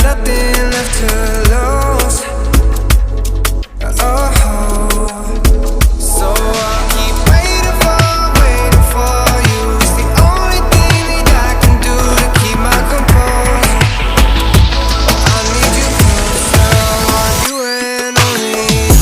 nothing left to lose. Oh, so I'll keep waiting for you. It's the only thing that I can do to keep my composure. I need you closer, I want you and only you.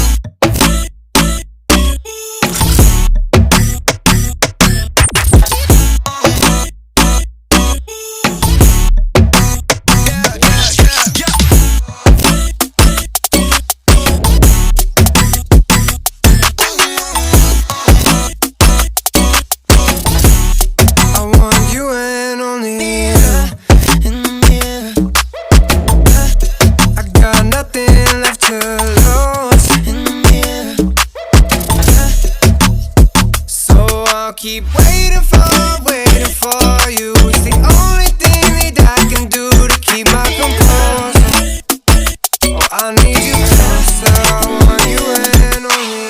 Keep waiting for you. It's the only thing that I can do to keep my composure. Oh, I need you closer, I want you and only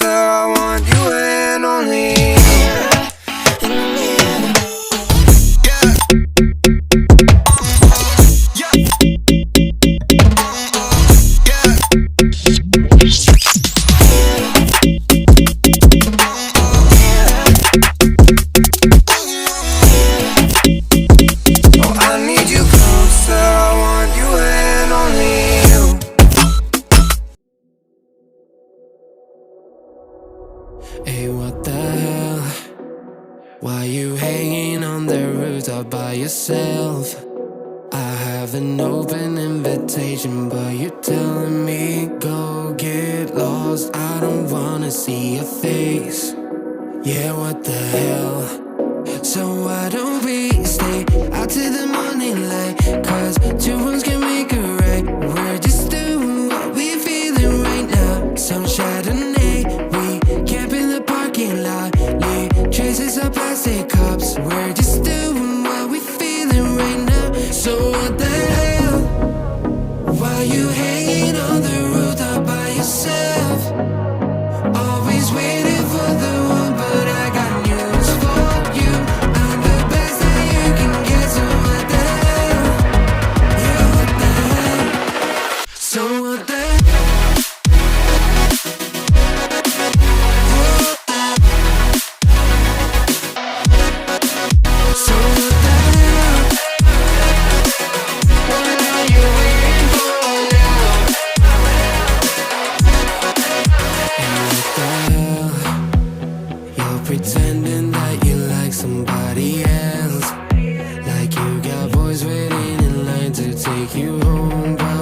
I want you and hey, what the hell? Why you hanging on the rooftop by yourself? I have an open invitation, but you're telling me go get lost. I don't wanna see your face. Yeah, what the hell? So why don't we stay out till the morning light? Cause two wrongs can make a right. We're just doing what we feeling right now. Some Chardonnay, we camp in the parking lot. Leave traces of plastic cups. We're just doing what we feeling right now. So what the hell? Why you hanging on the rooftop by yourself? Always waiting for the one, but I got news for you. I'm the best that you can get, so what the hell? Yeah, what the hell? So what the hell? So what the hell? What are you waiting for now? And what the hell? You're pretending that you like somebody else, like you got boys waiting in line to take you home.